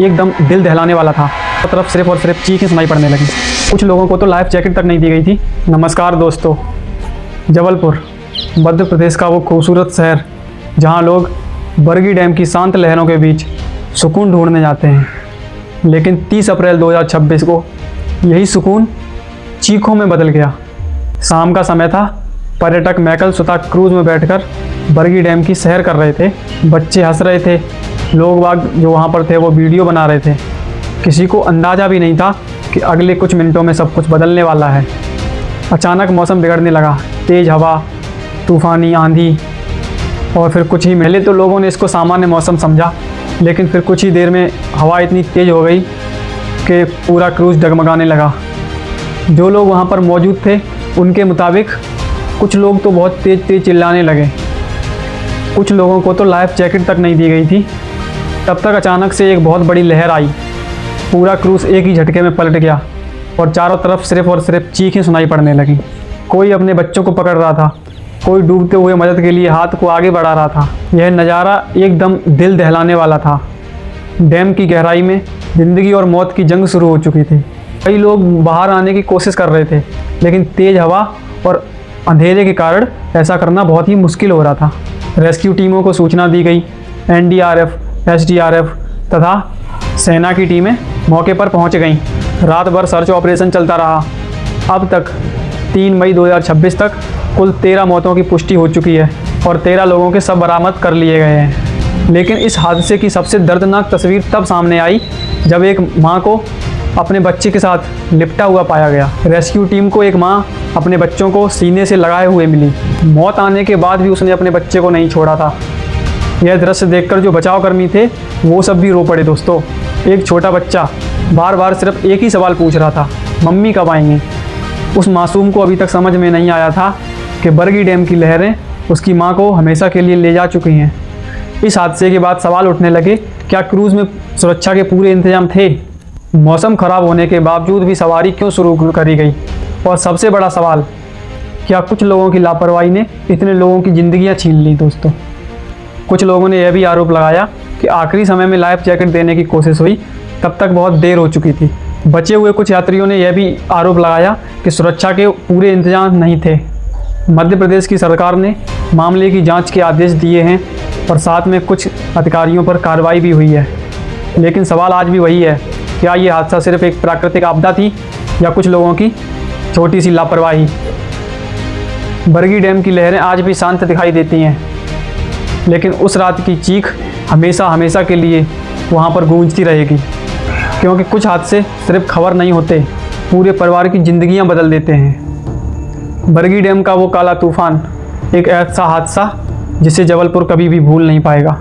एकदम दिल दहलाने वाला था। तरफ सिर्फ और सिर्फ चीखें सुनाई पड़ने लगी। कुछ लोगों को तो लाइफ जैकेट तक नहीं दी गई थी। नमस्कार दोस्तों, जबलपुर मध्य प्रदेश का वो खूबसूरत शहर जहां लोग बरगी डैम की शांत लहरों के बीच सुकून ढूंढने जाते हैं। लेकिन 30 अप्रैल 2026 को यही सुकून चीखों में बदल गया। शाम का समय था। पर्यटक मैकल सुता क्रूज में बैठकर बरगी डैम की सैर कर रहे थे। बच्चे हंस रहे थे, लोग बाग जो वहाँ पर थे वो वीडियो बना रहे थे। किसी को अंदाज़ा भी नहीं था कि अगले कुछ मिनटों में सब कुछ बदलने वाला है। अचानक मौसम बिगड़ने लगा। तेज़ हवा, तूफ़ानी आंधी और फिर कुछ ही पहले तो लोगों ने इसको सामान्य मौसम समझा, लेकिन फिर कुछ ही देर में हवा इतनी तेज़ हो गई कि पूरा क्रूज़ डगमगाने लगा। जो लोग वहाँ पर मौजूद थे उनके मुताबिक कुछ लोग तो बहुत तेज़ चिल्लाने लगे। कुछ लोगों को तो लाइफ जैकेट तक नहीं दी गई थी। तब तक अचानक से एक बहुत बड़ी लहर आई। पूरा क्रूज़ एक ही झटके में पलट गया और चारों तरफ सिर्फ और सिर्फ चीखें सुनाई पड़ने लगी। कोई अपने बच्चों को पकड़ रहा था, कोई डूबते हुए मदद के लिए हाथ को आगे बढ़ा रहा था। यह नज़ारा एकदम दिल दहलाने वाला था। डैम की गहराई में ज़िंदगी और मौत की जंग शुरू हो चुकी थी। कई लोग बाहर आने की कोशिश कर रहे थे, लेकिन तेज़ हवा और अंधेरे के कारण ऐसा करना बहुत ही मुश्किल हो रहा था। रेस्क्यू टीमों को सूचना दी गई। NDRF, SDRF तथा सेना की टीमें मौके पर पहुंच गईं। रात भर सर्च ऑपरेशन चलता रहा। अब तक 3 मई 2026 तक कुल 13 मौतों की पुष्टि हो चुकी है और 13 लोगों के शव बरामद कर लिए गए हैं। लेकिन इस हादसे की सबसे दर्दनाक तस्वीर तब सामने आई जब एक मां को अपने बच्चे के साथ लिपटा हुआ पाया गया। रेस्क्यू टीम को एक मां अपने बच्चों को सीने से लगाए हुए मिली। मौत आने के बाद भी उसने अपने बच्चे को नहीं छोड़ा था। यह दृश्य देखकर जो बचावकर्मी थे वो सब भी रो पड़े दोस्तों। एक छोटा बच्चा बार बार सिर्फ एक ही सवाल पूछ रहा था, मम्मी कब आएंगी। उस मासूम को अभी तक समझ में नहीं आया था कि बरगी डैम की लहरें उसकी माँ को हमेशा के लिए ले जा चुकी हैं। इस हादसे के बाद सवाल उठने लगे, क्या क्रूज़ में सुरक्षा के पूरे इंतजाम थे? मौसम ख़राब होने के बावजूद भी सवारी क्यों शुरू करी गई? और सबसे बड़ा सवाल, क्या कुछ लोगों की लापरवाही ने इतने लोगों की ज़िंदगियां छीन ली दोस्तों? कुछ लोगों ने यह भी आरोप लगाया कि आखिरी समय में लाइफ जैकेट देने की कोशिश हुई, तब तक बहुत देर हो चुकी थी। बचे हुए कुछ यात्रियों ने यह भी आरोप लगाया कि सुरक्षा के पूरे इंतजाम नहीं थे। मध्य प्रदेश की सरकार ने मामले की जांच के आदेश दिए हैं और साथ में कुछ अधिकारियों पर कार्रवाई भी हुई है। लेकिन सवाल आज भी वही है, क्या ये हादसा सिर्फ एक प्राकृतिक आपदा थी या कुछ लोगों की छोटी सी लापरवाही? बरगी डैम की लहरें आज भी शांत दिखाई देती हैं, लेकिन उस रात की चीख हमेशा हमेशा के लिए वहाँ पर गूंजती रहेगी। क्योंकि कुछ हादसे सिर्फ खबर नहीं होते, पूरे परिवार की ज़िंदगियाँ बदल देते हैं। बरगी डैम का वो काला तूफान एक ऐसा हादसा जिसे जबलपुर कभी भी भूल नहीं पाएगा।